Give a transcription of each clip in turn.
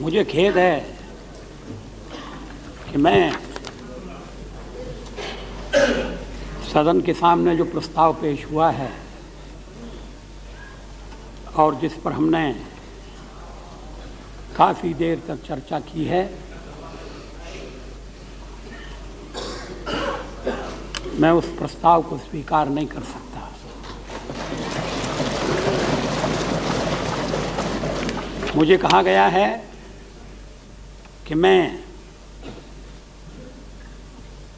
मुझे खेद है कि मैं सदन के सामने जो प्रस्ताव पेश हुआ है और जिस पर हमने काफ़ी देर तक चर्चा की है, मैं उस प्रस्ताव को स्वीकार नहीं कर सकता। मुझे कहा गया है कि मैं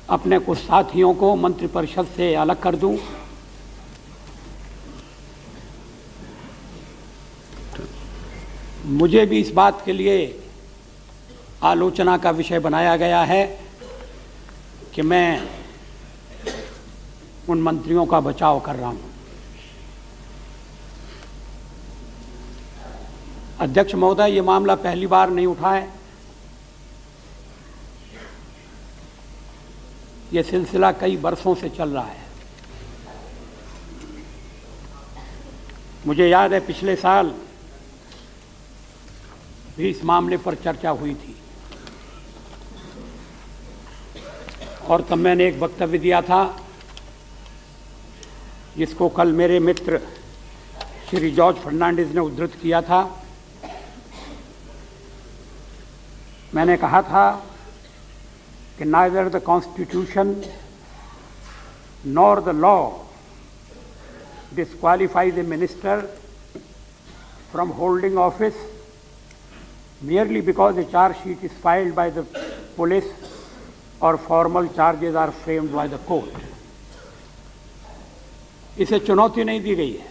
अपने कुछ साथियों को मंत्रिपरिषद से अलग कर दूं। मुझे भी इस बात के लिए आलोचना का विषय बनाया गया है कि मैं उन मंत्रियों का बचाव कर रहा हूं। अध्यक्ष महोदय, ये मामला पहली बार नहीं उठा है। ये सिलसिला कई वर्षों से चल रहा है। मुझे याद है पिछले साल भी इस मामले पर चर्चा हुई थी और तब मैंने एक वक्तव्य दिया था जिसको कल मेरे मित्र श्री जॉर्ज फर्नांडिस ने उद्धृत किया था। मैंने कहा था कि neither the Constitution nor the law disqualifies a minister from holding office merely because a charge sheet is filed by the police or formal charges are framed by the court. इसे चुनौती नहीं दी गई है,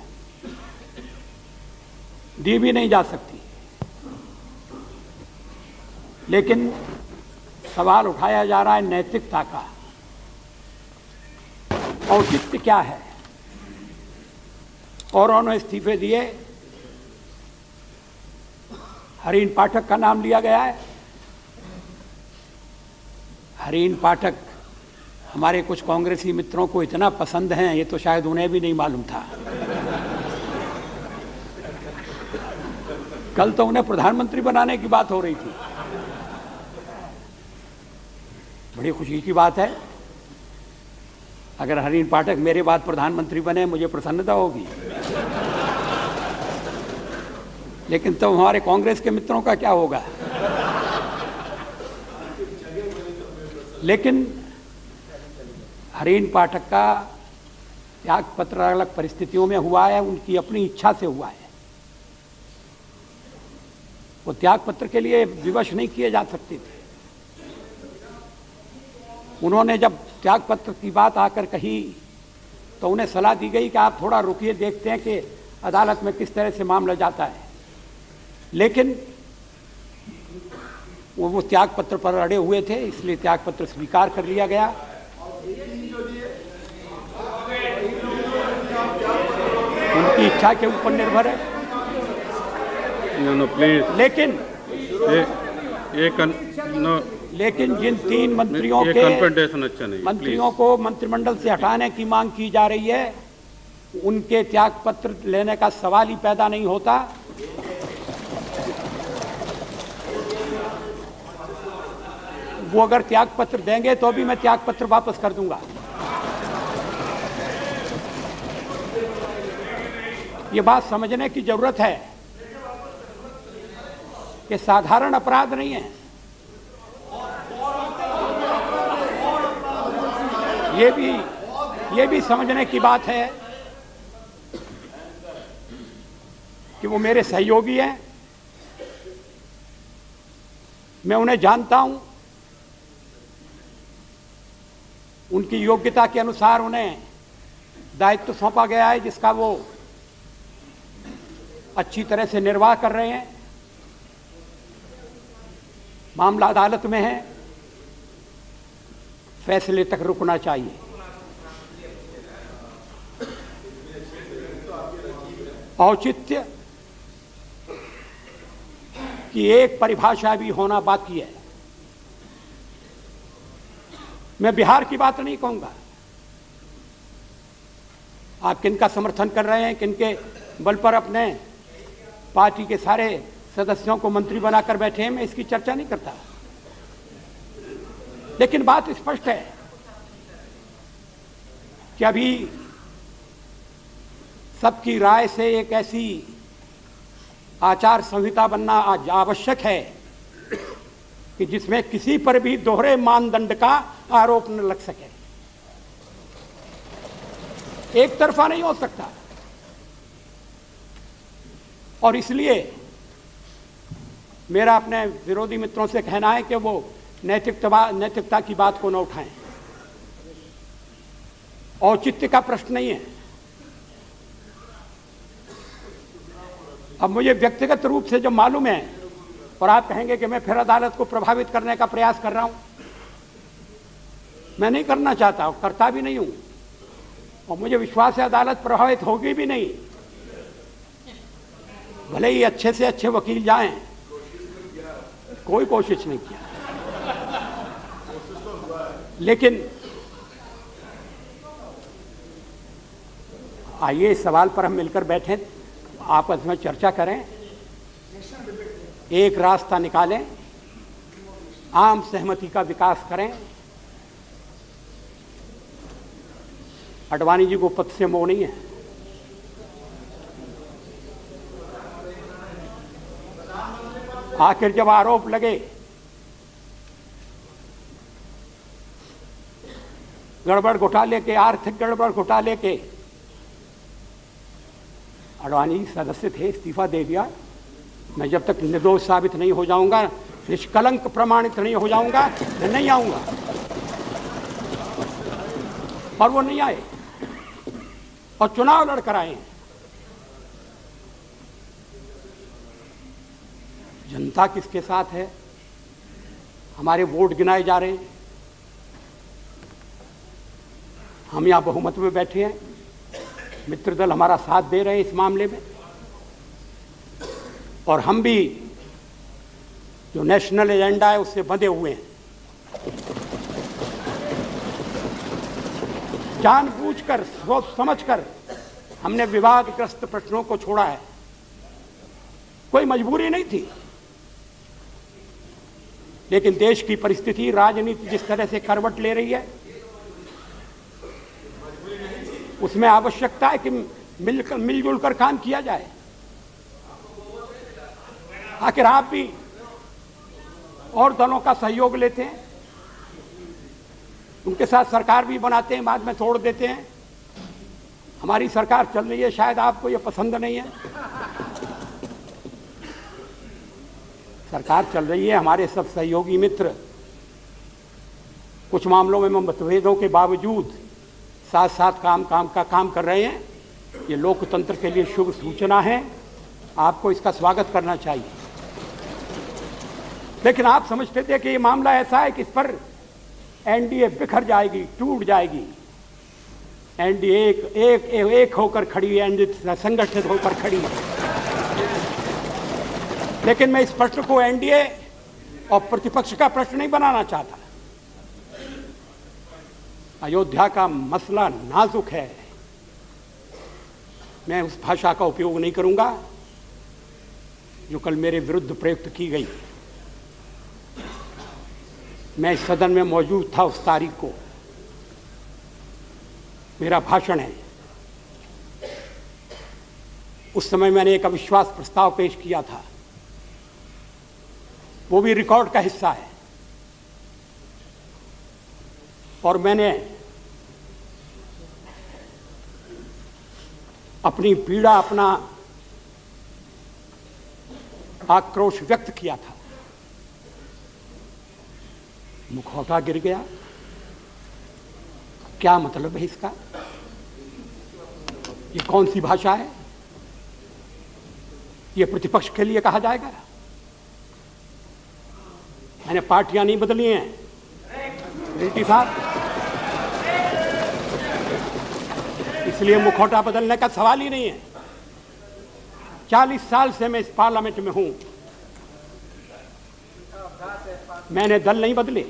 दी भी नहीं जा सकती, लेकिन सवाल उठाया जा रहा है नैतिकता का। औचित्य क्या है? और उन्होंने इस्तीफे दिए। हरीन पाठक का नाम लिया गया है। हरीन पाठक हमारे कुछ कांग्रेसी मित्रों को इतना पसंद हैं, ये तो शायद उन्हें भी नहीं मालूम था। कल तो उन्हें प्रधानमंत्री बनाने की बात हो रही थी। बड़ी खुशी की बात है। अगर हरीन पाठक मेरे बाद प्रधानमंत्री बने, मुझे प्रसन्नता होगी। लेकिन तो हमारे कांग्रेस के मित्रों का क्या होगा? लेकिन हरीन पाठक का त्यागपत्र अलग परिस्थितियों में हुआ है, उनकी अपनी इच्छा से हुआ है। वो त्यागपत्र के लिए विवश नहीं किए जा सकते थे। उन्होंने जब त्यागपत्र की बात आकर कही तो उन्हें सलाह दी गई कि आप थोड़ा रुकिए, देखते हैं कि अदालत में किस तरह से मामला जाता है। लेकिन वो त्यागपत्र पर अड़े हुए थे, इसलिए त्यागपत्र स्वीकार कर लिया गया। उनकी इच्छा के ऊपर निर्भर है। प्लीज। लेकिन जिन तीन मंत्रियों मंत्रियों को मंत्रिमंडल से हटाने की मांग की जा रही है, उनके त्यागपत्र लेने का सवाल ही पैदा नहीं होता। वो अगर त्यागपत्र देंगे तो भी मैं त्यागपत्र वापस कर दूंगा। ये बात समझने की जरूरत है कि साधारण अपराध नहीं है। ये भी समझने की बात है कि वो मेरे सहयोगी हैं, मैं उन्हें जानता हूं, उनकी योग्यता के अनुसार उन्हें दायित्व सौंपा गया है जिसका वो अच्छी तरह से निर्वाह कर रहे हैं। मामला अदालत में है, फैसले तक रुकना चाहिए। औचित्य की एक परिभाषा भी होना बाकी है। मैं बिहार की बात नहीं कहूंगा। आप किनका समर्थन कर रहे हैं, किनके बल पर अपने पार्टी के सारे सदस्यों को मंत्री बनाकर बैठे हैं, मैं इसकी चर्चा नहीं करता। लेकिन बात स्पष्ट है कि अभी सबकी राय से एक ऐसी आचार संहिता बनना आवश्यक है कि जिसमें किसी पर भी दोहरे मानदंड का आरोप न लग सके। एक तरफा नहीं हो सकता। और इसलिए मेरा अपने विरोधी मित्रों से कहना है कि वो नैतिकता की बात को न उठाएं। औचित्य का प्रश्न नहीं है। अब मुझे व्यक्तिगत रूप से जो मालूम है, और आप कहेंगे कि मैं फिर अदालत को प्रभावित करने का प्रयास कर रहा हूं, मैं नहीं करना चाहता और करता भी नहीं हूं, और मुझे विश्वास है अदालत प्रभावित होगी भी नहीं। भले ही अच्छे से अच्छे वकील जाएं, कोई कोशिश नहीं किया। लेकिन आइए इस सवाल पर हम मिलकर बैठें, आपस में चर्चा करें, एक रास्ता निकालें, आम सहमति का विकास करें। आडवाणी जी को पद से मोह नहीं है। आखिर जब आरोप लगे गड़बड़ घोटाले के, आर्थिक गड़बड़ घोटाले के, आडवाणी सदस्य थे, इस्तीफा दे दिया। मैं जब तक निर्दोष साबित नहीं हो जाऊंगा, निष्कलंक प्रमाणित नहीं हो जाऊंगा, मैं नहीं आऊंगा। और वो नहीं आए और चुनाव लड़कर आए। जनता किसके साथ है? हमारे वोट गिनाए जा रहे हैं, हम यहां बहुमत में बैठे हैं, मित्र दल हमारा साथ दे रहे हैं इस मामले में, और हम भी जो नेशनल एजेंडा है उससे बंधे हुए हैं। जानबूझकर, सोच समझकर हमने विवादग्रस्त प्रश्नों को छोड़ा है। कोई मजबूरी नहीं थी, लेकिन देश की परिस्थिति, राजनीति जिस तरह से करवट ले रही है, उसमें आवश्यकता है कि मिलजुल कर काम किया जाए। आखिर आप भी और दलों का सहयोग लेते हैं, उनके साथ सरकार भी बनाते हैं, बाद में तोड़ देते हैं। हमारी सरकार चल रही है, शायद आपको ये पसंद नहीं है। सरकार चल रही है, हमारे सब सहयोगी मित्र कुछ मामलों में मतभेदों के बावजूद साथ साथ काम कर रहे हैं। ये लोकतंत्र के लिए शुभ सूचना है, आपको इसका स्वागत करना चाहिए। लेकिन आप समझते थे कि ये मामला ऐसा है कि इस पर एनडीए बिखर जाएगी, टूट जाएगी। एनडीए एक होकर खड़ी है, एनडीए संगठित होकर खड़ी है। लेकिन मैं इस प्रश्न को एनडीए और प्रतिपक्ष का प्रश्न नहीं बनाना चाहता। अयोध्या का मसला नाजुक है, मैं उस भाषा का उपयोग नहीं करूंगा जो कल मेरे विरुद्ध प्रयुक्त की गई। मैं सदन में मौजूद था उस तारीख को, मेरा भाषण है। उस समय मैंने एक अविश्वास प्रस्ताव पेश किया था, वो भी रिकॉर्ड का हिस्सा है। और मैंने अपनी पीड़ा, अपना आक्रोश व्यक्त किया था। मुखौटा गिर गया, क्या मतलब है इसका? ये कौन सी भाषा है? ये प्रतिपक्ष के लिए कहा जाएगा? मैंने पार्टियां नहीं बदली हैं रेड्डी साहब, इसलिए मुखौटा बदलने का सवाल ही नहीं है। 40 साल से मैं इस पार्लियामेंट में हूं, मैंने दल नहीं बदले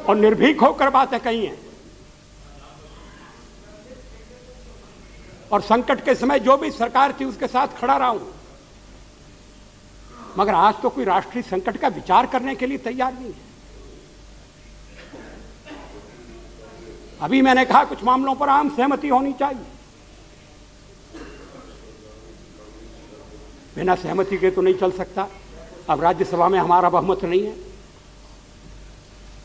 और निर्भीक होकर बातें कही हैं। और संकट के समय जो भी सरकार थी उसके साथ खड़ा रहा हूं, मगर आज तो कोई राष्ट्रीय संकट का विचार करने के लिए तैयार नहीं है। अभी मैंने कहा कुछ मामलों पर आम सहमति होनी चाहिए, बिना सहमति के तो नहीं चल सकता। अब राज्यसभा में हमारा बहुमत नहीं है,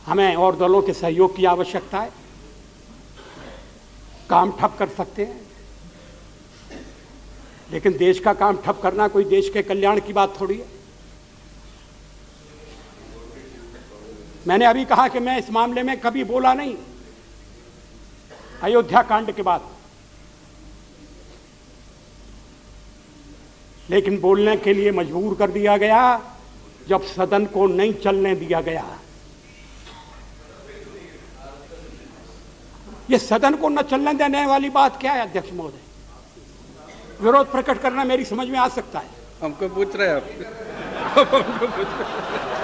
हमें और दलों के सहयोग की आवश्यकता है। काम ठप कर सकते हैं, लेकिन देश का काम ठप करना कोई देश के कल्याण की बात थोड़ी है। मैंने अभी कहा कि मैं इस मामले में कभी बोला नहीं अयोध्या कांड के बाद, लेकिन बोलने के लिए मजबूर कर दिया गया जब सदन को नहीं चलने दिया गया। ये सदन को न चलने देने वाली बात क्या है अध्यक्ष महोदय? विरोध प्रकट करना मेरी समझ में आ सकता है। हमको पूछ रहे हैं आप हमको पूछ रहे हैं।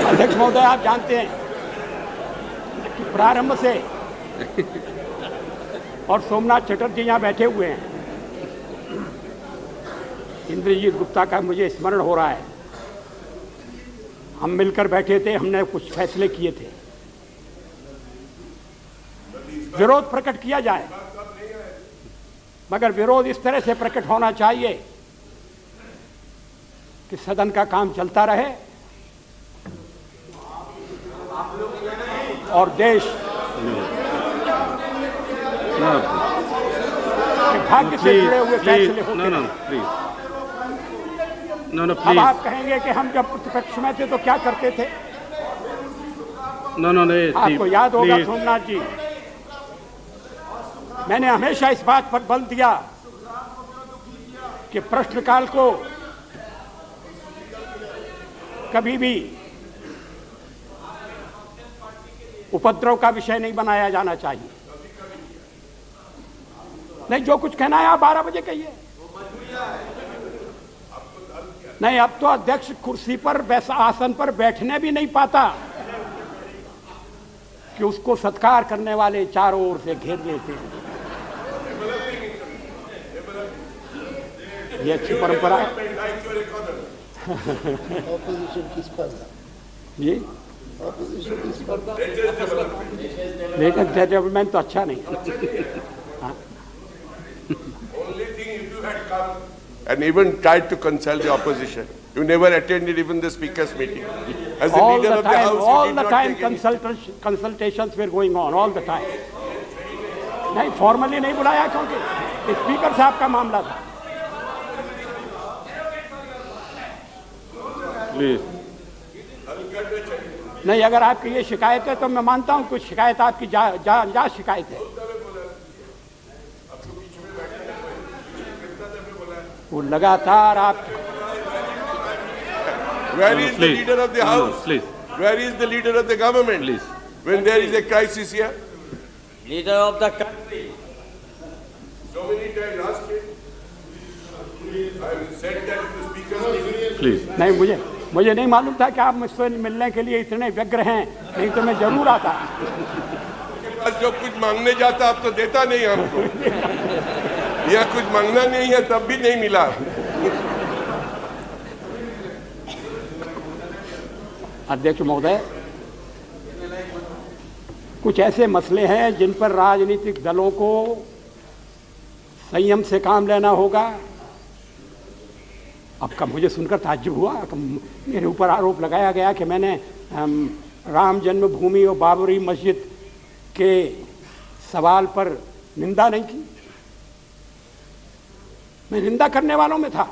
अध्यक्ष महोदय, आप जानते हैं कि प्रारंभ से और सोमनाथ चटर्जी यहां बैठे हुए हैं, इंद्रजीत गुप्ता का मुझे स्मरण हो रहा है, हम मिलकर बैठे थे, हमने कुछ फैसले किए थे। विरोध प्रकट किया जाए, मगर विरोध इस तरह से प्रकट होना चाहिए कि सदन का काम चलता रहे और देश के भाग्य से जुड़े हुए फैसले होते हैं। अब आप कहेंगे कि हम जब प्रतिपक्ष में थे तो क्या करते थे? आपको याद होगा सोमनाथ जी, मैंने हमेशा इस बात पर बल दिया कि प्रश्नकाल को कभी भी उपद्रव का विषय नहीं बनाया जाना चाहिए। नहीं, जो कुछ कहना है आप 12 बजे कहिए। नहीं, अब तो अध्यक्ष कुर्सी पर आसन पर बैठने भी नहीं पाता कि उसको सत्कार करने वाले चारों ओर से घेर लेते हैं। ये अच्छी परंपरा है जी। लेकिन डेवलपमेंट तो अच्छा नहीं। And even tried to consult the opposition. You never attended even the speaker's meeting. As the leader of the house, all the time consultations were going on, all the time. नहीं, formally नहीं बुलाया क्योंकि speaker साहब का मामला था। नहीं, अगर आपकी ये शिकायत है तो मैं मानता हूं कुछ शिकायत आपकी जा शिकायत है। वो लगातार आप Where is the leader of the house? Where is the leader of the government? When there is a crisis here? Leader of the country. So many times asked it. I said that to the speaker's meeting. नहीं, मुझे नहीं मालूम था कि आप मुझसे मिलने के लिए इतने व्यग्र हैं, नहीं तो मैं जरूर आता। बस जो कुछ मांगने जाता अब तो देता नहीं हमको। या कुछ मांगना नहीं है तब भी नहीं मिला। अध्यक्ष महोदय, कुछ ऐसे मसले हैं जिन पर राजनीतिक दलों को संयम से काम लेना होगा। अब का मुझे सुनकर ताज्जुब हुआ, मेरे ऊपर आरोप लगाया गया कि मैंने राम जन्मभूमि और बाबरी मस्जिद के सवाल पर निंदा नहीं की। मैं निंदा करने वालों में था।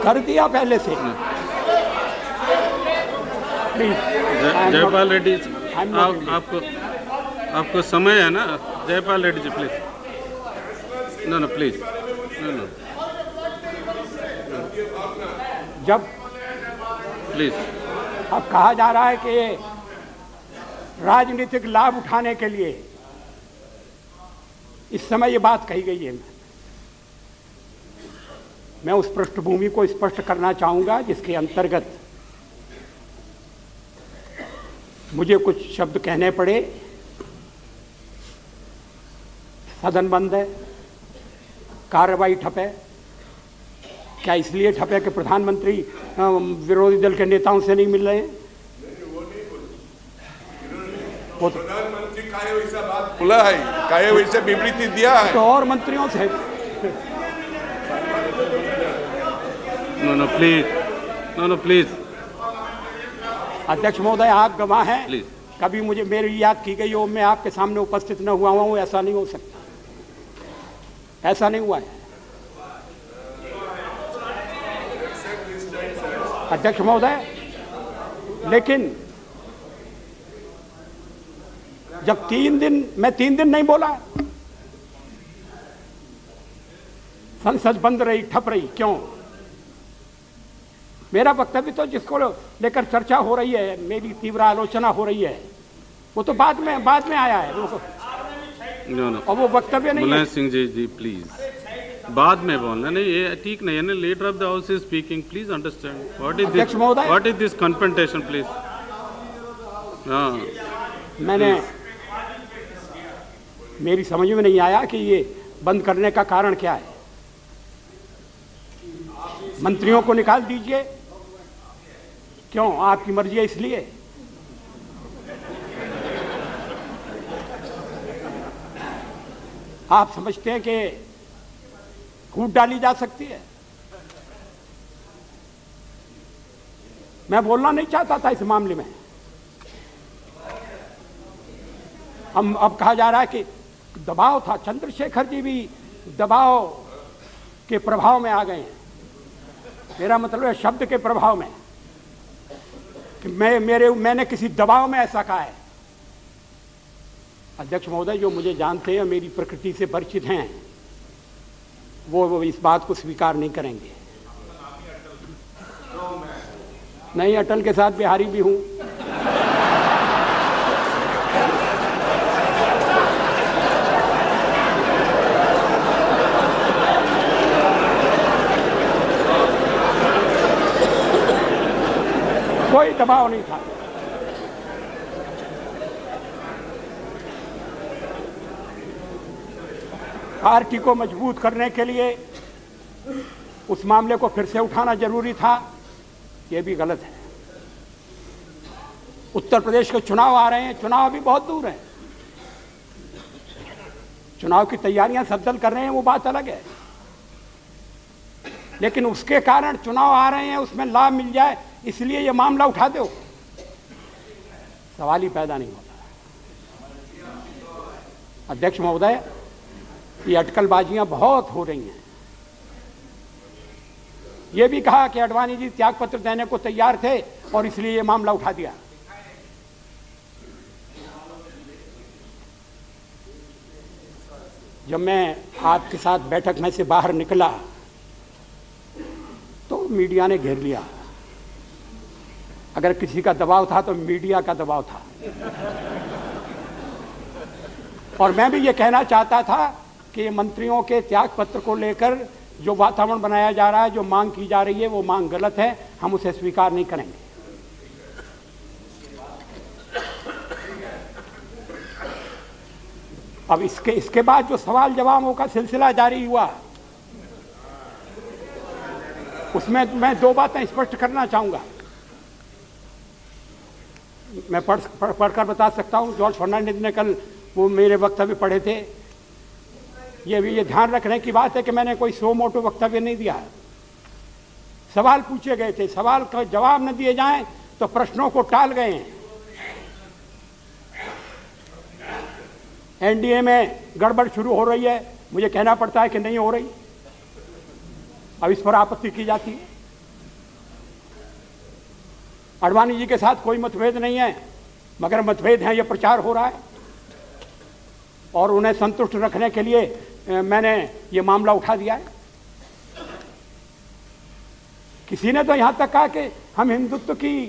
कर दिया पहले से। जयपाल रेड्डी, आपको समय है ना? Jaipal Reddy ji please. No please, no जब प्लीज। अब कहा जा रहा है कि राजनीतिक लाभ उठाने के लिए इस समय ये बात कही गई है। मैं उस पृष्ठभूमि को स्पष्ट करना चाहूंगा जिसके अंतर्गत मुझे कुछ शब्द कहने पड़े। सदन बंद है, कार्रवाई ठप है। क्या इसलिए ठप है कि प्रधानमंत्री विरोधी दल के नेताओं से नहीं मिल रहे हैं? वो तो प्रधानमंत्री काहे वैसा बात बोला है, काहे वैसे विवृत्ति दिया है। तो और मंत्रियों से No, please. No, please. अध्यक्ष महोदय, आप गवाह हैं। Please. कभी मुझे मेरी याद की गई हो, मैं आपके सामने उपस्थित न हुआ हूं, ऐसा नहीं हो सकता। ऐसा नहीं हुआ है अध्यक्ष महोदय। लेकिन जब 3 दिन, मैं 3 दिन नहीं बोला, संसद बंद रही, ठप रही, क्यों? मेरा वक्तव्य तो जिसको लेकर चर्चा हो रही है, मेरी तीव्र आलोचना हो रही है, वो तो बाद में आया है। No. और वो वक्तव्य नहीं है। मुलायम सिंह जी प्लीज, बाद में बोलना नहीं, ये ठीक नहीं है ना। Leader of the house is speaking, please understand what is this confrontation, please. मैंने मेरी समझ में नहीं आया कि ये बंद करने का कारण क्या है। मंत्रियों को निकाल दीजिए। क्यों? आपकी मर्जी है इसलिए? आप समझते हैं कि कूट डाली जा सकती है? मैं बोलना नहीं चाहता था इस मामले में। हम अब कहा जा रहा है कि दबाव था। चंद्रशेखर जी भी दबाव के प्रभाव में आ गए हैं। मेरा मतलब है शब्द के प्रभाव में, कि मैंने किसी दबाव में ऐसा कहा है। अध्यक्ष महोदय, जो मुझे जानते हैं, मेरी प्रकृति से परिचित हैं, वो इस बात को स्वीकार नहीं करेंगे। नहीं, अटल के साथ बिहारी भी हूं। कोई दबाव नहीं था। पार्टी को मजबूत करने के लिए उस मामले को फिर से उठाना जरूरी था, यह भी गलत है। उत्तर प्रदेश के चुनाव आ रहे हैं, चुनाव अभी बहुत दूर हैं। चुनाव की तैयारियां सब दल कर रहे हैं, वो बात अलग है। लेकिन उसके कारण चुनाव आ रहे हैं, उसमें लाभ मिल जाए इसलिए ये मामला उठा दो, सवाल ही पैदा नहीं होता। अध्यक्ष महोदय, ये अटकलबाजियां बहुत हो रही हैं। ये भी कहा कि आडवाणी जी त्यागपत्र देने को तैयार थे और इसलिए ये मामला उठा दिया। जब मैं आपके साथ बैठक में से बाहर निकला तो मीडिया ने घेर लिया। अगर किसी का दबाव था तो मीडिया का दबाव था। और मैं भी ये कहना चाहता था कि मंत्रियों के त्यागपत्र को लेकर जो वातावरण बनाया जा रहा है, जो मांग की जा रही है, वो मांग गलत है, हम उसे स्वीकार नहीं करेंगे। अब इसके बाद जो सवाल जवाबों का सिलसिला जारी हुआ, उसमें मैं 2 बातें स्पष्ट करना चाहूंगा। मैं पढ़कर बता सकता हूं। जॉर्ज फर्नांडिस ने कल वो मेरे वक्तव्य पढ़े थे। ये ध्यान रखने की बात है कि मैंने कोई सो मोटो वक्तव्य नहीं दिया। सवाल पूछे गए थे, सवाल का जवाब न दिए जाएं तो प्रश्नों को टाल गए हैं। एनडीए में गड़बड़ शुरू हो रही है, मुझे कहना पड़ता है कि नहीं हो रही। अब इस पर आपत्ति की जाती है। आडवाणी जी के साथ कोई मतभेद नहीं है, मगर मतभेद है, ये प्रचार हो रहा है और उन्हें संतुष्ट रखने के लिए मैंने ये मामला उठा दिया है। किसी ने तो यहां तक कहा कि हम हिंदुत्व की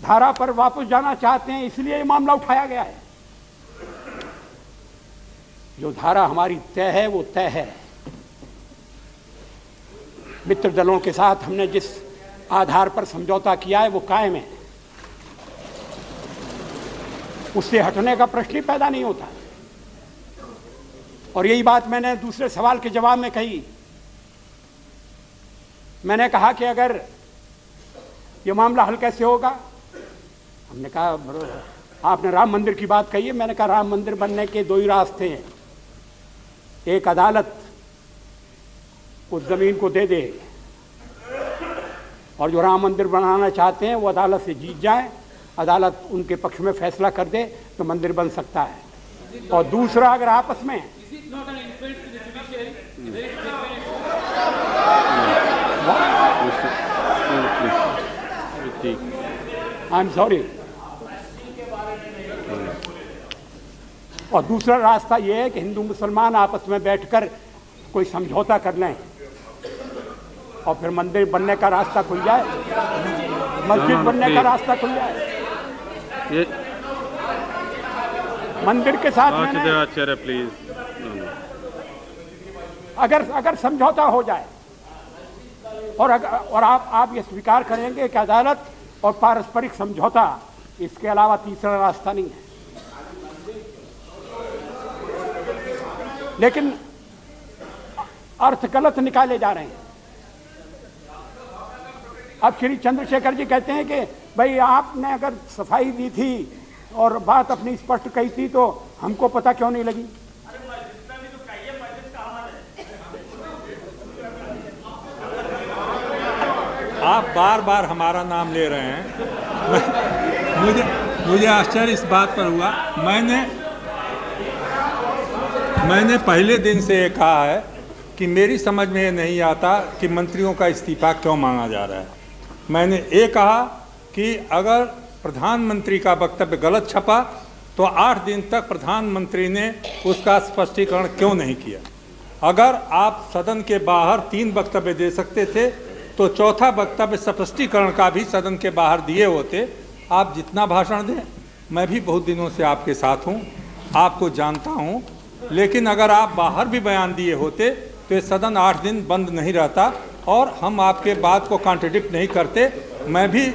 धारा पर वापस जाना चाहते हैं, इसलिए ये मामला उठाया गया है। जो धारा हमारी तय है वो तय है। मित्र दलों के साथ हमने जिस आधार पर समझौता किया है वो कायम है, उससे हटने का प्रश्न ही पैदा नहीं होता। और यही बात मैंने दूसरे सवाल के जवाब में कही। मैंने कहा कि अगर ये मामला हल कैसे होगा, हमने कहा आपने राम मंदिर की बात कही है, मैंने कहा राम मंदिर बनने के दो ही रास्ते हैं, एक अदालत उस जमीन को दे दे और जो राम मंदिर बनाना चाहते हैं वो अदालत से जीत जाए, अदालत उनके पक्ष में फैसला कर दे तो मंदिर बन सकता है। और दूसरा, अगर आपस में आई एम सॉरी, और दूसरा रास्ता यह है कि हिंदू मुसलमान आपस में बैठकर कोई समझौता कर लें और फिर मंदिर बनने का रास्ता खुल जाए, मस्जिद बनने का रास्ता खुल जाए। ये मंदिर के साथ आचार्य प्लीज, अगर समझौता हो जाए और आप ये स्वीकार करेंगे कि अदालत और पारस्परिक समझौता, इसके अलावा तीसरा रास्ता नहीं है। लेकिन अर्थ गलत निकाले जा रहे हैं। अब श्री चंद्रशेखर जी कहते हैं कि भाई आपने अगर सफाई दी थी और बात अपनी स्पष्ट कही थी तो हमको पता क्यों नहीं लगी। आप बार बार हमारा नाम ले रहे हैं। मुझे आश्चर्य इस बात पर हुआ। मैंने पहले दिन से ये कहा है कि मेरी समझ में ये नहीं आता कि मंत्रियों का इस्तीफा क्यों मांगा जा रहा है। मैंने ये कहा कि अगर प्रधानमंत्री का वक्तव्य गलत छपा तो 8 दिन तक प्रधानमंत्री ने उसका स्पष्टीकरण क्यों नहीं किया। अगर आप सदन के बाहर 3 वक्तव्य दे सकते थे तो चौथा वक्तव्य स्पष्टीकरण का भी सदन के बाहर दिए होते। आप जितना भाषण दें, मैं भी बहुत दिनों से आपके साथ हूँ, आपको जानता हूँ, लेकिन अगर आप बाहर भी बयान दिए होते तो ये सदन 8 दिन बंद नहीं रहता और हम आपके बात को कॉन्ट्रडिक्ट नहीं करते। मैं भी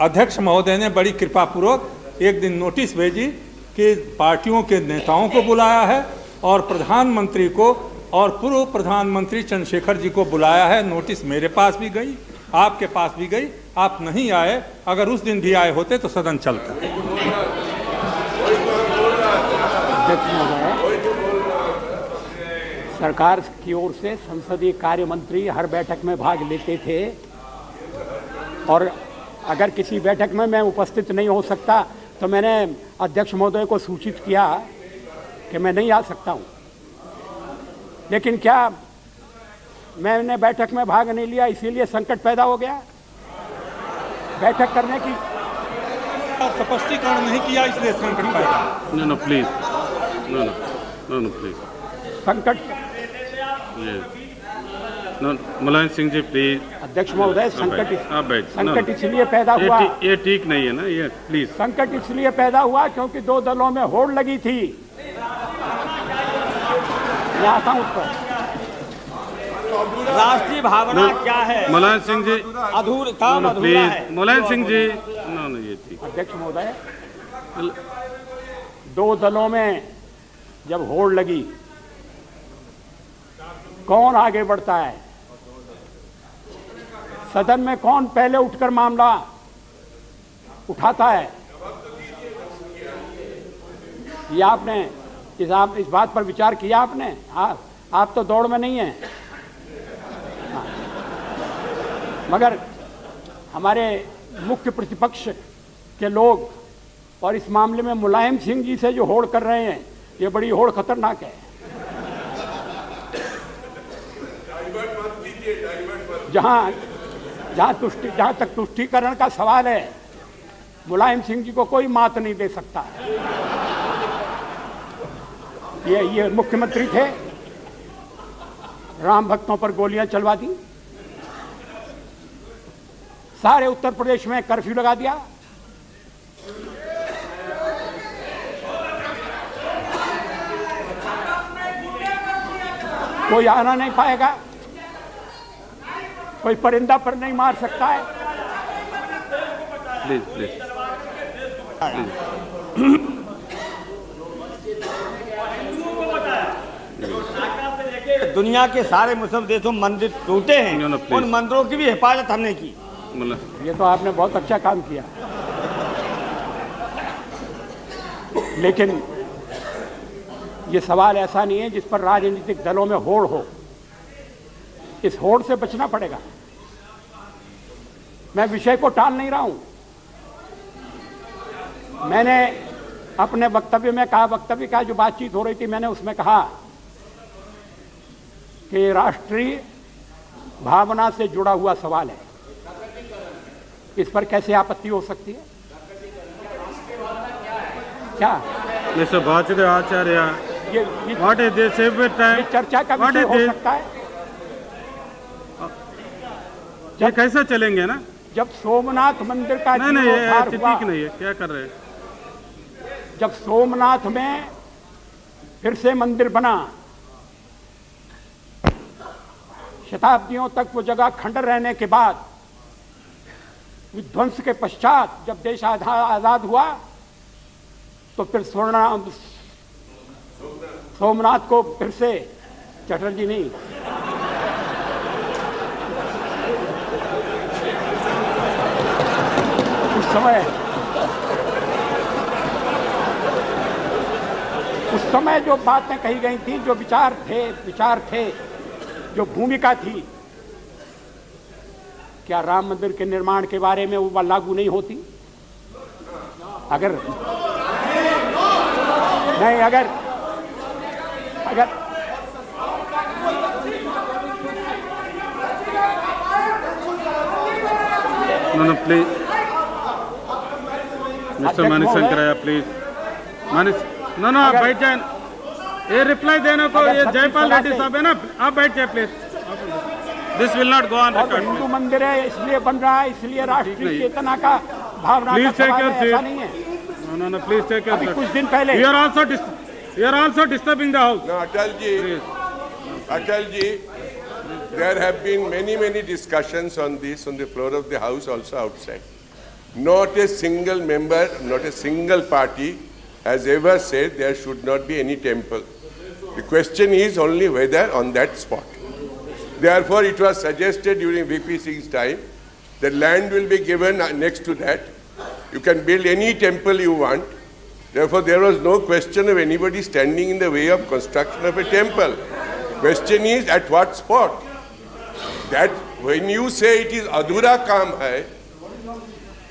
अध्यक्ष महोदय ने बड़ी कृपापूर्वक एक दिन नोटिस भेजी कि पार्टियों के नेताओं को बुलाया है और प्रधानमंत्री को और पूर्व प्रधानमंत्री चंद्रशेखर जी को बुलाया है। नोटिस मेरे पास भी गई, आपके पास भी गई, आप नहीं आए। अगर उस दिन भी आए होते तो सदन चलता। सरकार की ओर से संसदीय कार्य मंत्री हर बैठक में भाग लेते थे और अगर किसी बैठक में मैं उपस्थित नहीं हो सकता तो मैंने अध्यक्ष महोदय को सूचित किया कि मैं नहीं आ सकता हूं। लेकिन क्या मैंने बैठक में भाग नहीं लिया इसीलिए संकट पैदा हो गया? बैठक करने की स्पष्टीकरण नहीं किया इसलिए संकट पैदा। नो प्लीज, नो प्लीज, संकट। मुलायम सिंह जी प्लीज। अध्यक्ष महोदय, संकट इसलिए पैदा हुआ, ये ठीक नहीं है ना, ये प्लीज। संकट इसलिए पैदा हुआ क्योंकि 2 दलों में होड़ लगी थी। मैं आता हूं उस पर। राष्ट्रीय भावना क्या है? मुलायम सिंह जी, काम अधूरा है। मुलायम सिंह जी, ये ठीक। अध्यक्ष महोदय, 2 दलों में जब होड़ लगी, कौन आगे बढ़ता है? सदन में कौन पहले उठकर मामला उठाता है? ये आपने इस बात पर विचार किया आपने? आप तो दौड़ में नहीं हैं। मगर हमारे मुख्य प्रतिपक्ष के लोग और इस मामले में मुलायम सिंह जी से जो होड़ कर रहे हैं, ये बड़ी होड़ खतरनाक है। जहां तक तुष्टीकरण का सवाल है, मुलायम सिंह जी को कोई मात नहीं दे सकता। ये मुख्यमंत्री थे, राम भक्तों पर गोलियां चलवा दी, सारे उत्तर प्रदेश में कर्फ्यू लगा दिया, कोई आना नहीं पाएगा, कोई परिंदा पर नहीं मार सकता है। प्लीज प्लीज दुनिया के सारे मुस्लिम देशों में मंदिर टूटे हैं, No, no, please. उन मंदिरों की भी हिफाजत हमने की। मतलब ये तो आपने बहुत अच्छा काम किया, लेकिन ये सवाल ऐसा नहीं है जिस पर राजनीतिक दलों में होड़ हो। इस होड़ से बचना पड़ेगा। मैं विषय को टाल नहीं रहा हूं। मैंने अपने वक्तव्य में कहा, वक्तव्य का जो बातचीत हो रही थी, मैंने उसमें कहा कि राष्ट्रीय भावना से जुड़ा हुआ सवाल है, इस पर कैसे आपत्ति हो सकती है? क्या मिस्टर वासुदेव आचार्य, ये what is this every time? ये चर्चा का What विषय is हो this? सकता है? ये कैसा चलेंगे ना? जब सोमनाथ मंदिर का नहीं नहीं, ये जीर्णोद्धार ठीक हुआ, नहीं है, क्या कर रहे हैं? जब सोमनाथ में फिर से मंदिर बना, शताब्दियों तक वो जगह खंडर रहने के बाद, विध्वंस के पश्चात जब देश आजाद हुआ, तो फिर सोमनाथ को फिर से, चटर्जी नहीं, उस समय जो बातें कही गई थी, जो विचार थे, जो भूमिका थी, क्या राम मंदिर के निर्माण के बारे में वो लागू नहीं होती? अगर No, please. Mister Manik Shankaraiah, please. Manik, no आप बैठ जाए। ये रिप्लाई देने को ये जयपाल रेड्डी साहब है ना, आप बैठ जाए please. This will not go on record. Hindu मंदिर है, इसलिए बन रहा है, इसलिए राष्ट्रीय चेतना का भावना का सवाल है, ऐसा नहीं है। नो प्लीज टेक योर अभी कुछ दिन पहले you are also disturbing the house. No, Atal ji, there have been many discussions on this on the floor of the house, also outside. Not a single member, not a single party has ever said there should not be any temple. The question is only whether on that spot. Therefore, it was suggested during VP Singh's time that land will be given next to that. You can build any temple you want. Therefore, there was no question of anybody standing in the way of construction of a temple. Question is at what spot? That when you say it is adhura kaam hai,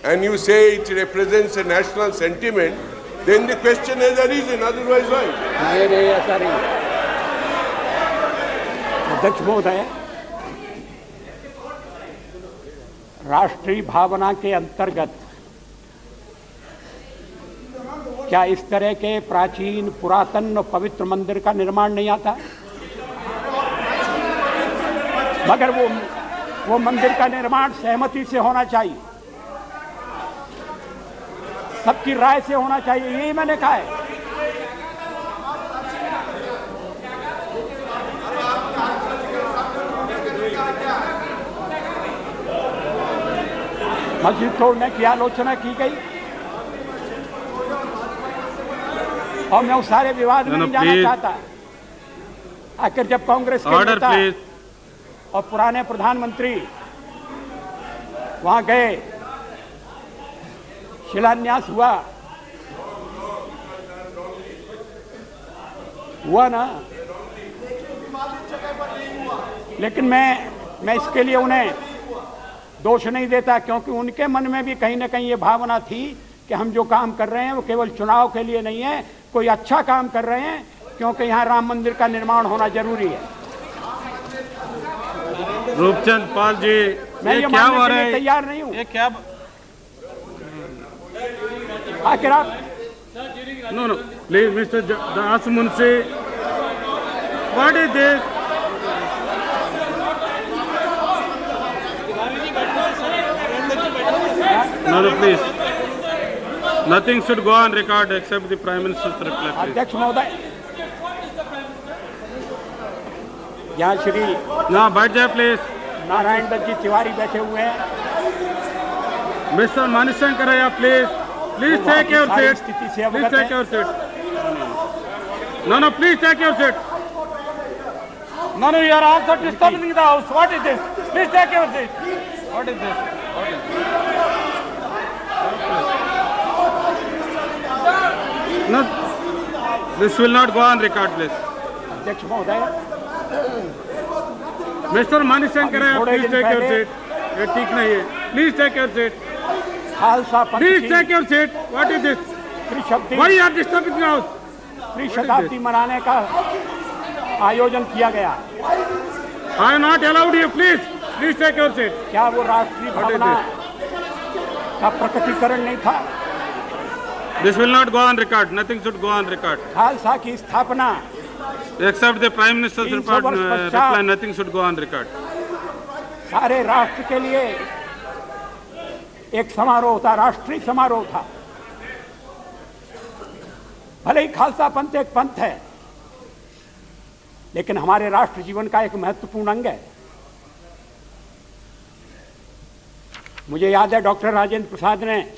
and you say it represents a national sentiment, then the question has arisen, otherwise why? नहीं, ऐसा नहीं। अध्यक्ष महोदय, राष्ट्रीय भावना के अंतर्गत क्या इस तरह के प्राचीन, पुरातन और पवित्र मंदिर का निर्माण नहीं आता? मगर वो मंदिर का निर्माण सहमति से होना चाहिए, सबकी राय से होना चाहिए, यही मैंने कहा है। मस्जिद तोड़ने की आलोचना की गई और मैं उस सारे विवाद में नहीं जाना चाहता। आखिर जब कांग्रेस के नेता और पुराने प्रधानमंत्री वहां गए, शिलान्यास हुआ ना, लेकिन मैं इसके लिए उन्हें दोष नहीं देता, क्योंकि उनके मन में भी कहीं ना कहीं ये भावना थी कि हम जो काम कर रहे हैं वो केवल चुनाव के लिए नहीं है, कोई अच्छा काम कर रहे हैं, क्योंकि यहाँ राम मंदिर का निर्माण होना जरूरी है। रूपचंद पाल जी, मैं ये क्या हो रहा है? तैयार नहीं हूँ। ये क्या? आखिर आप no please mister Das Munshi, what is this? No, please. Nothing should go on record except the Prime Minister's reply, please. अध्यक्ष महोदय, यहाँ श्री ना बैठ जाए प्लीज। नारायण दत्त जी तिवारी बैठे हुए हैं। मिस्टर मणिशंकर प्लीज प्लीज वो टेक योर सारी सीट, स्थिति से प्लीज अवगत टेक है। Your seat. No, please take your seat. No, you are also disturbing the house. What is this? Please take your seat. What is this? What is this? No, this will not go on record, please. अध्यक्ष महोदय, Mr. Manishankar, थोड़े please दिन take your पहले- seat. ये ठीक नहीं है. Please take your seat. Khalsa पंथ Please की take your seat. What is this? त्रिशताब्दी Why you are disturbing the house? त्रिशताब्दी मनाने का आयोजन किया गया। I am not allowed you. Please take your seat. क्या वो राष्ट्रीय What is भावना का प्रकटीकरण नहीं था? This will not go on record. Nothing should go on record. Khalsa की स्थापना Except the Prime Minister's 300 report, वर्ष पश्चात reply, nothing should go on record. सारे राष्ट्र के लिए एक समारोह था, राष्ट्रीय समारोह था। भले ही खालसा पंथ एक पंथ है, लेकिन हमारे राष्ट्र जीवन का एक महत्वपूर्ण अंग है। मुझे याद है डॉक्टर राजेंद्र प्रसाद ने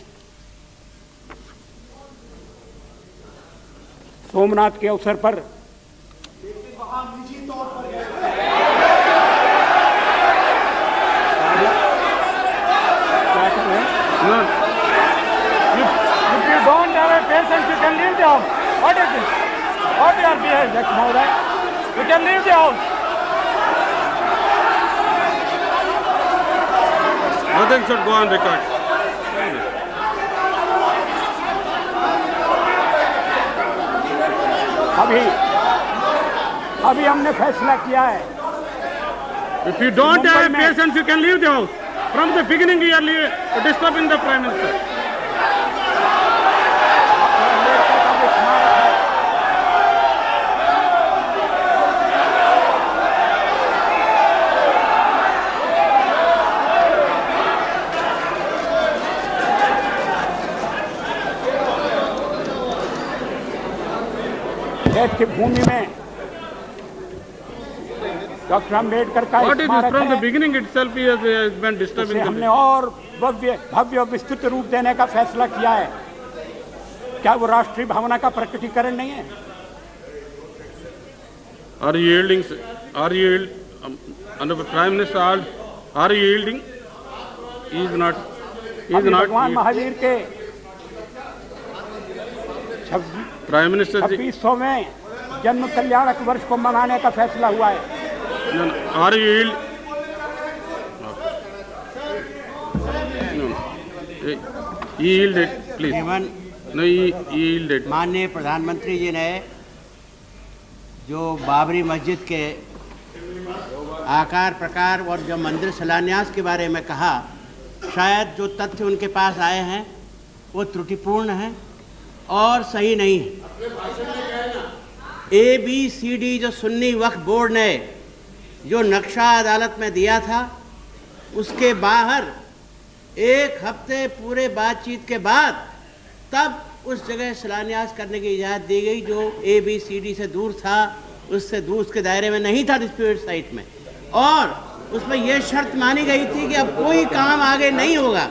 सोमनाथ के अवसर पर क्या कर रहे हैं? No. If you don't have a patience, you can leave the house. What is this? What you are behind? अध्यक्ष महोदय, You can leave the house. Nothing should go on record. अभी हमने फैसला किया है। If you don't have Mumbai में- patience, you can leave the house. From the beginning, you are disturbing the Prime Minister. देश की भूमि में डॉक्टर अम्बेडकर का What is this? स्मारक From the है। beginning itself, he has been उसे disturbing हमने the. और भव्य विस्तृत रूप देने का फैसला किया है। क्या वो राष्ट्रीय भावना का प्रकटीकरण नहीं है? Are you yielding? Are you yield? Honorable Prime Minister, are you yielding? He is not. He is अभी not. भगवान महावीर के Prime Minister ji. 26वें जन्म कल्याणक वर्ष को मनाने का फैसला हुआ है। No, no. Are you yield? No. He yielded, please. एवं No, he yielded. माननीय प्रधानमंत्री जी ने जो बाबरी मस्जिद के आकार प्रकार और जो मंदिर शिलान्यास के बारे में कहा, शायद जो तथ्य उनके पास आए हैं वो त्रुटिपूर्ण हैं और सही नहीं है। ABCD जो सुन्नी वक्फ बोर्ड ने जो नक्शा अदालत में दिया था, उसके बाहर एक हफ्ते पूरे बातचीत के बाद तब उस जगह शिलान्यास करने की इजाज़त दी गई जो ABCD से दूर था, उससे दूर, उसके दायरे में नहीं था डिस्प्यूटेड साइट में, और उसमें यह शर्त मानी गई थी कि अब कोई काम आगे नहीं होगा,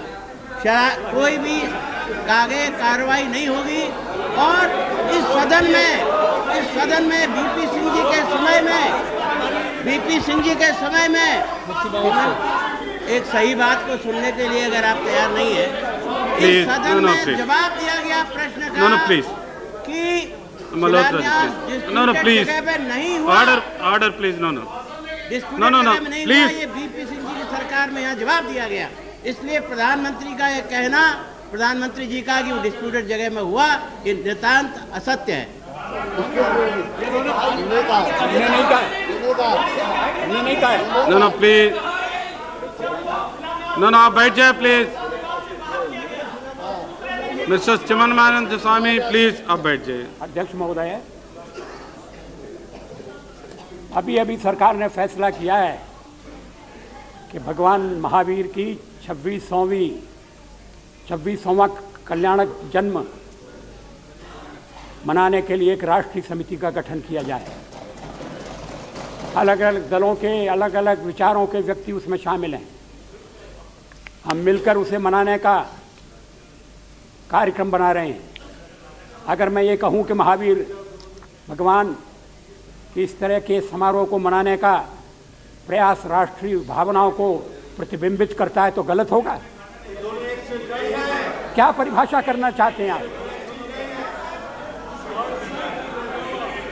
कोई भी आगे कार्रवाई नहीं होगी। और इस सदन में बीपी सिंह जी के समय में एक सही बात को सुनने के लिए अगर आप तैयार नहीं है, Please, इस सदन no, में please. जवाब दिया गया प्रश्न का No, please. कि Malhotra ji, शिलान्यास please. disputed No, please. जगह पे नहीं हुआ, Order, please. No. disputed No, जगह में नहीं हुआ, please. ये बीपी सिंह जी की सरकार में यहाँ जवाब दिया गया। इसलिए प्रधानमंत्री का ये कहना, प्रधानमंत्री जी का कि वो डिस्प्यूटेड जगह में हुआ, ये नितांत असत्य है। हमने नहीं कहा है। No, please. No, आप बैठ जाए, प्लीज। मिस्टर चिमनमानंद स्वामी, प्लीज आप बैठ जाइए। अध्यक्ष महोदय, अभी सरकार ने फैसला किया है कि भगवान महावीर की 26वां कल्याणक जन्म मनाने के लिए एक राष्ट्रीय समिति का गठन किया जाए। अलग अलग दलों के अलग अलग विचारों के व्यक्ति उसमें शामिल हैं। हम मिलकर उसे मनाने का कार्यक्रम बना रहे हैं। अगर मैं ये कहूं कि महावीर भगवान की इस तरह के समारोह को मनाने का प्रयास राष्ट्रीय भावनाओं को प्रतिबिंबित करता है तो गलत होगा। क्या परिभाषा करना चाहते हैं आप?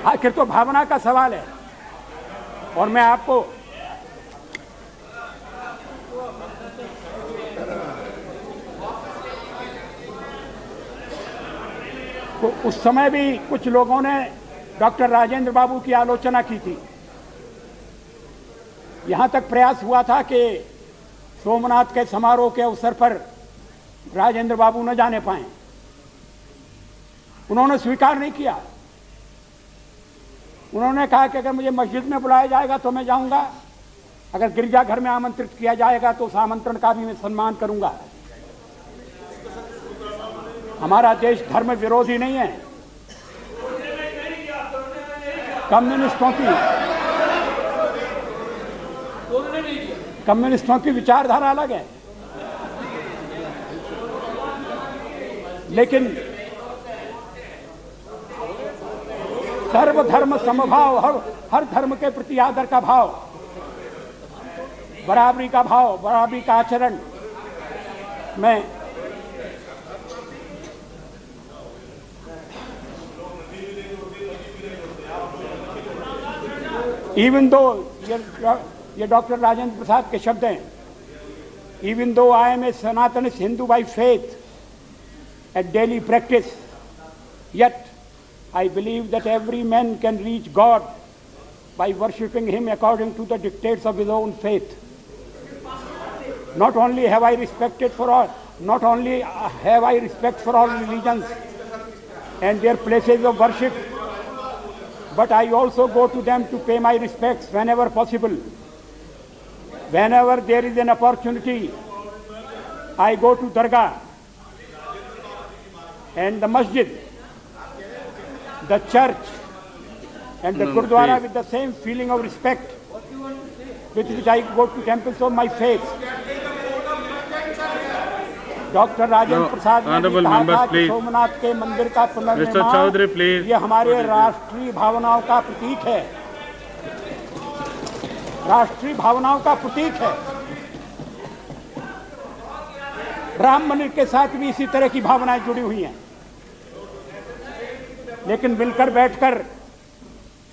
आखिर तो भावना का सवाल है। और मैं आपको तो उस समय भी कुछ लोगों ने डॉक्टर राजेंद्र बाबू की आलोचना की थी। यहां तक प्रयास हुआ था कि सोमनाथ के समारोह के अवसर पर राजेंद्र बाबू न जाने पाए। उन्होंने स्वीकार नहीं किया। उन्होंने कहा कि अगर मुझे मस्जिद में बुलाया जाएगा तो मैं जाऊंगा, अगर गिरजाघर में आमंत्रित किया जाएगा तो उस आमंत्रण का भी मैं सम्मान करूंगा। हमारा देश धर्म विरोधी नहीं है। कम्युनिस्टों की विचारधारा अलग है, लेकिन सर्वधर्म समभाव, हर धर्म के प्रति आदर का भाव, बराबरी का भाव, बराबरी का आचरण में इवन दो ये डॉक्टर राजेंद्र प्रसाद के शब्द हैं, even though I am a Sanatan Hindu by faith at daily practice, yet I believe that every man can reach God by worshipping Him according to the dictates of his own faith. Not only have I respect for all religions and their places of worship, but I also go to them to pay my respects whenever possible. Whenever there is an opportunity, I go to Dargah and the masjid, the church and the Gurdwara with the same feeling of respect with which I go to temples of my faith. Doctor Rajendra Prasad ने कहा था कि सोमनाथ के मंदिर का पुनर्निर्माण ये हमारे राष्ट्रीय भावनाओं का प्रतीक है, राष्ट्रीय भावनाओं का प्रतीक है। राम मंदिर के साथ भी इसी तरह की भावनाएं जुड़ी हुई हैं, लेकिन मिलकर बैठकर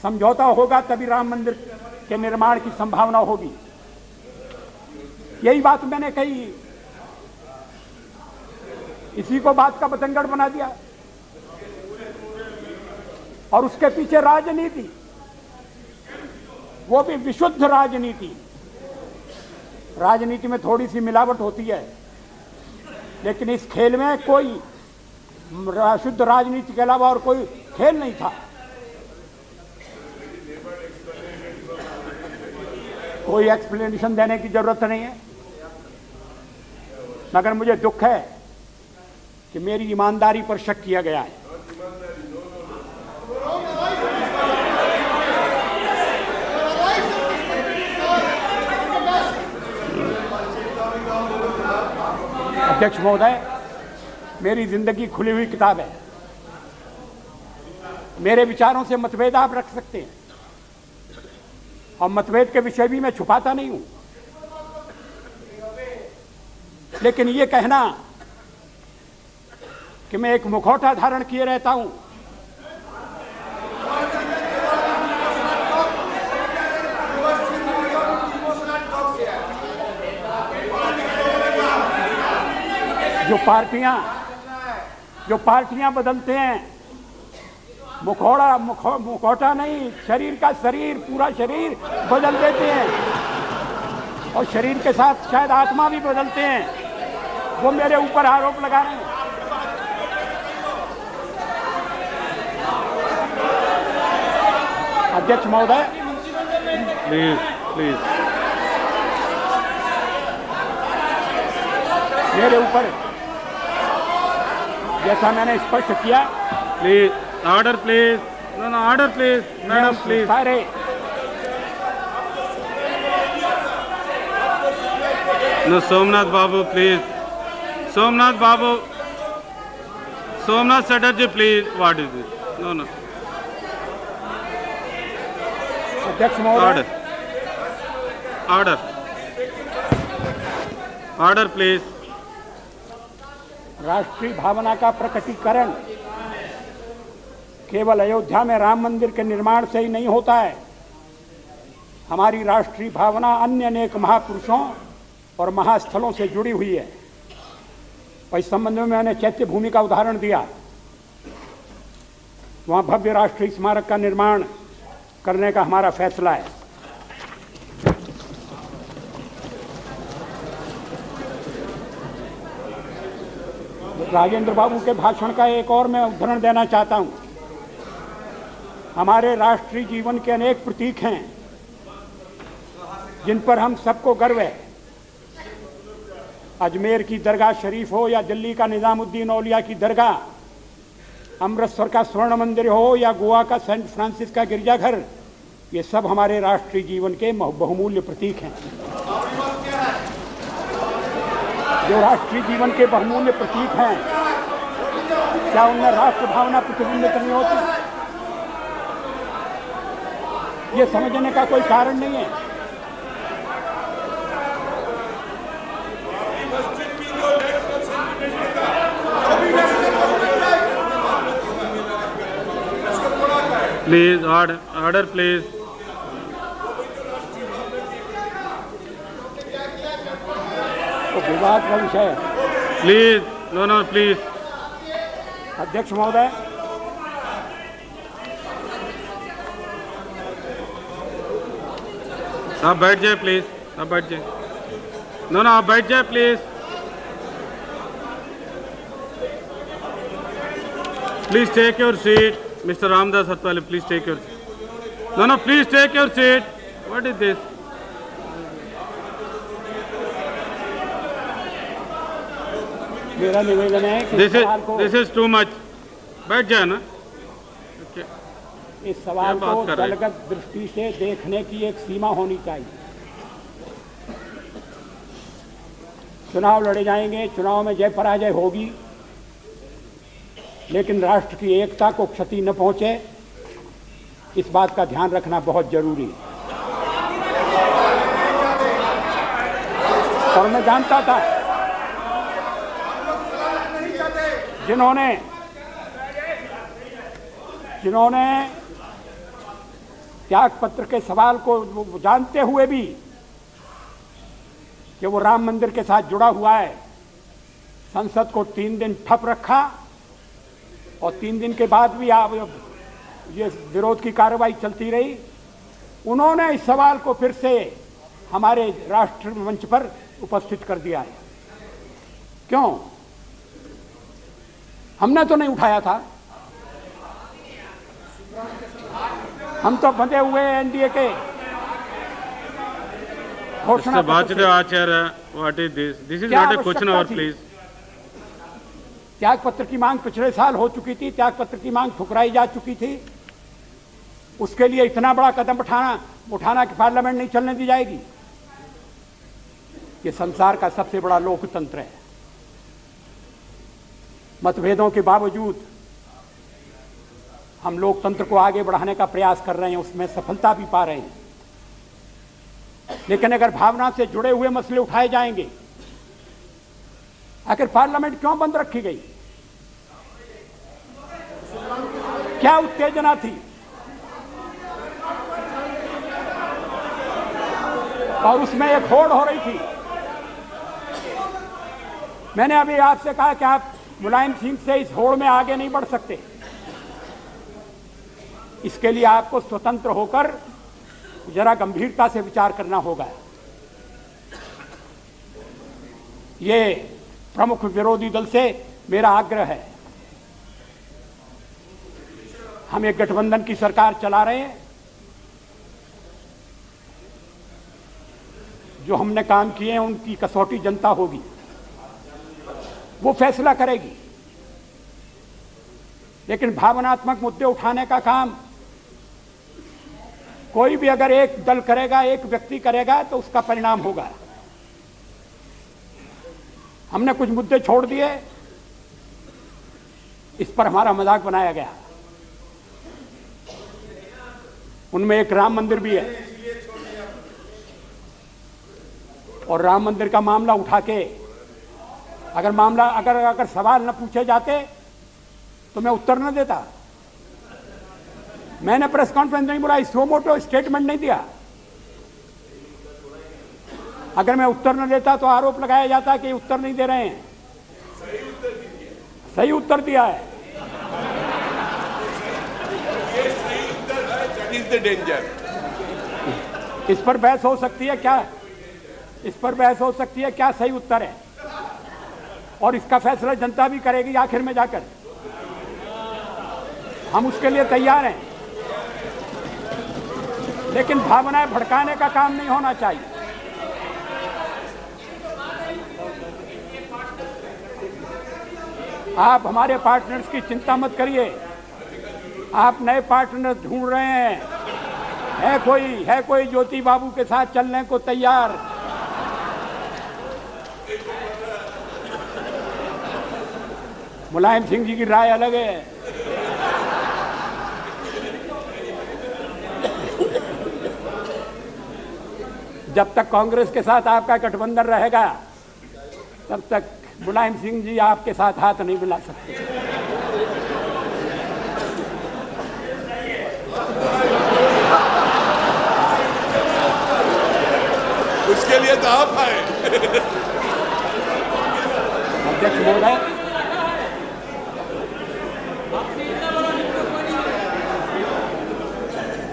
समझौता होगा तभी राम मंदिर के निर्माण की संभावना होगी। यही बात मैंने कही, इसी को बात का बतंगड़ बना दिया और उसके पीछे राजनीति, वो भी विशुद्ध राजनीति। राजनीति में थोड़ी सी मिलावट होती है, लेकिन इस खेल में कोई शुद्ध राजनीति के अलावा और कोई खेल नहीं था। कोई एक्सप्लेनेशन देने की जरूरत नहीं है, मगर मुझे दुख है कि मेरी ईमानदारी पर शक किया गया है। अध्यक्ष महोदय, मेरी जिंदगी खुली हुई किताब है। मेरे विचारों से मतभेद आप रख सकते हैं और मतभेद के विषय भी मैं छुपाता नहीं हूं, लेकिन ये कहना कि मैं एक मुखौटा धारण किए रहता हूं, जो पार्टियां बदलते हैं, मुखौटा नहीं, शरीर का शरीर, पूरा शरीर बदल देते हैं और शरीर के साथ शायद आत्मा भी बदलते हैं, वो मेरे ऊपर आरोप लगा रहे हैं। अध्यक्ष महोदय, प्लीज मेरे ऊपर, जैसा मैंने स्पष्ट किया, please order please, no order please, madam please. No, Somnath Babu, please. Somnath Babu. Somnath Chatterjee, please. What is this? No, no. अध्यक्ष महोदय, Order. Order. Order, please. राष्ट्रीय भावना का प्रकटीकरण केवल अयोध्या में राम मंदिर के निर्माण से ही नहीं होता है। हमारी राष्ट्रीय भावना अन्य अनेक महापुरुषों और महास्थलों से जुड़ी हुई है। और इस संबंध में मैंने चैत्य भूमि का उदाहरण दिया। वहां भव्य राष्ट्रीय स्मारक का निर्माण करने का हमारा फैसला है। राजेंद्र बाबू के भाषण का एक और मैं उदाहरण देना चाहता हूं। हमारे राष्ट्रीय जीवन के अनेक प्रतीक हैं जिन पर हम सबको गर्व है। अजमेर की दरगाह शरीफ हो या दिल्ली का निजामुद्दीन औलिया की दरगाह, अमृतसर का स्वर्ण मंदिर हो या गोवा का सेंट फ्रांसिस का गिरजाघर, ये सब हमारे राष्ट्रीय जीवन के बहुमूल्य प्रतीक हैं। जो राष्ट्रीय जीवन के बहुमूल्य प्रतीक हैं, क्या उनमें राष्ट्र भावना प्रतिबिंबित नहीं होती? ये समझने का कोई कारण नहीं है। Please, order. Order, please. तो विवाद का विषय है। Please. No, no, please. अध्यक्ष महोदय, आप बैठ जाए प्लीज। आप बैठ जाए। नो, आप बैठ जाए please. Please take your seat. Mister Ramdas Athawale, please take your seat. No, please take your seat. What is this? मेरा निवेदन है कि दिस इज टू मच। बैठ जाए ना। इस सवाल क्या बात को कर रहे हैं? दलगत दृष्टि से देखने की एक सीमा होनी चाहिए। चुनाव लड़े जाएंगे, चुनाव में जय पराजय होगी, लेकिन राष्ट्र की एकता को क्षति न पहुंचे, इस बात का ध्यान रखना बहुत जरूरी है। और मैं जानता था जिन्होंने त्याग पत्र के सवाल को जानते हुए भी कि वो राम मंदिर के साथ जुड़ा हुआ है, संसद को 3 दिन ठप रखा और 3 दिन के बाद भी ये विरोध की कार्रवाई चलती रही। उन्होंने इस सवाल को फिर से हमारे राष्ट्र मंच पर उपस्थित कर दिया है। क्यों? हमने तो नहीं उठाया था। हम तो बंधे हुए एनडीए के घोषणा पत्र आचार्य, what is this? This is not a question hour please. त्याग पत्र की मांग पिछले साल हो चुकी थी, त्याग पत्र की मांग ठुकराई जा चुकी थी। उसके लिए इतना बड़ा कदम उठाना कि पार्लियामेंट नहीं चलने दी जाएगी। ये संसार का सबसे बड़ा लोकतंत्र है। मतभेदों के बावजूद हम लोकतंत्र को आगे बढ़ाने का प्रयास कर रहे हैं, उसमें सफलता भी पा रहे हैं। लेकिन अगर भावना से जुड़े हुए मसले उठाए जाएंगे, आखिर पार्लियामेंट क्यों बंद रखी गई? क्या उत्तेजना थी? और उसमें एक होड़ हो रही थी। मैंने अभी आपसे कहा कि आप मुलायम सिंह से इस होड़ में आगे नहीं बढ़ सकते। इसके लिए आपको स्वतंत्र होकर जरा गंभीरता से विचार करना होगा। ये प्रमुख विरोधी दल से मेरा आग्रह है। हम एक गठबंधन की सरकार चला रहे हैं। जो हमने काम किए हैं उनकी कसौटी जनता होगी, वो फैसला करेगी। लेकिन भावनात्मक मुद्दे उठाने का काम कोई भी अगर एक दल करेगा, एक व्यक्ति करेगा, तो उसका परिणाम होगा। हमने कुछ मुद्दे छोड़ दिए, इस पर हमारा मजाक बनाया गया। उनमें एक राम मंदिर भी है, और राम मंदिर का मामला उठा के अगर सवाल न पूछे जाते तो मैं उत्तर न देता। मैंने प्रेस कॉन्फ्रेंस नहीं बुलाई, सो मोटो स्टेटमेंट नहीं दिया। अगर मैं उत्तर न देता तो आरोप लगाया जाता कि उत्तर नहीं दे रहे हैं। सही उत्तर दिया है। इस पर बहस हो सकती है क्या? इस पर बहस हो सकती है क्या सही उत्तर है, और इसका फैसला जनता भी करेगी आखिर में जाकर। हम उसके लिए तैयार हैं, लेकिन भावनाएं भड़काने का काम नहीं होना चाहिए। आप हमारे पार्टनर्स की चिंता मत करिए, आप नए पार्टनर ढूंढ रहे हैं। है कोई ज्योति बाबू के साथ चलने को तैयार? मुलायम सिंह जी की राय अलग है। जब तक कांग्रेस के साथ आपका गठबंधन रहेगा, तब तक मुलायम सिंह जी आपके साथ हाथ नहीं मिला सकते। उसके लिए तो आप आए।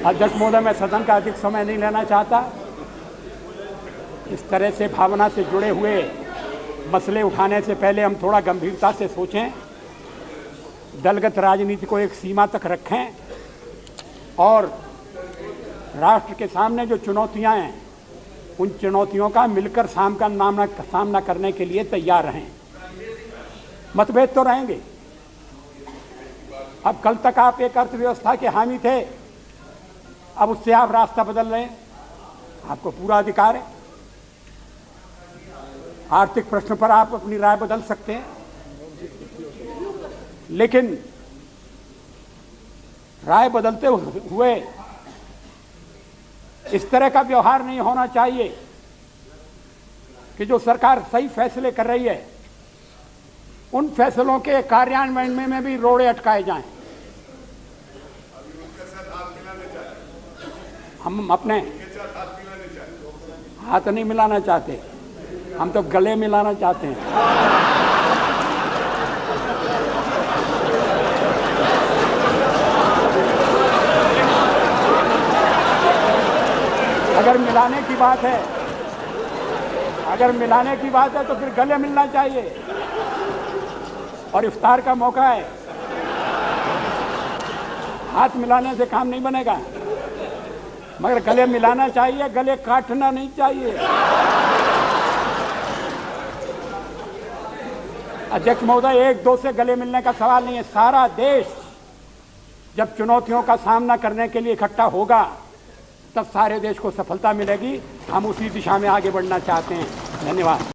अध्यक्ष महोदय, मैं सदन का अधिक समय नहीं लेना चाहता। इस तरह से भावना से जुड़े हुए मसले उठाने से पहले हम थोड़ा गंभीरता से सोचें, दलगत राजनीति को एक सीमा तक रखें, और राष्ट्र के सामने जो चुनौतियां हैं, उन चुनौतियों का मिलकर सामना करने के लिए तैयार रहें। मतभेद तो रहेंगे। अब कल तक आप एक अर्थव्यवस्था के हामी थे, अब उससे आप रास्ता बदल रहे हैं, आपको पूरा अधिकार है। आर्थिक प्रश्न पर आप अपनी राय बदल सकते हैं, लेकिन राय बदलते हुए इस तरह का व्यवहार नहीं होना चाहिए कि जो सरकार सही फैसले कर रही है, उन फैसलों के कार्यान्वयन में भी रोड़े अटकाए जाएं। हम अपने हाथ नहीं मिलाना चाहते, हम तो गले मिलाना चाहते हैं। अगर मिलाने की बात है तो फिर गले मिलना चाहिए, और इफ्तार का मौका है, हाथ मिलाने से काम नहीं बनेगा, मगर गले मिलाना चाहिए, गले काटना नहीं चाहिए। अध्यक्ष महोदय, एक दो से गले मिलने का सवाल नहीं है। सारा देश जब चुनौतियों का सामना करने के लिए इकट्ठा होगा, तब सारे देश को सफलता मिलेगी। हम उसी दिशा में आगे बढ़ना चाहते हैं। धन्यवाद।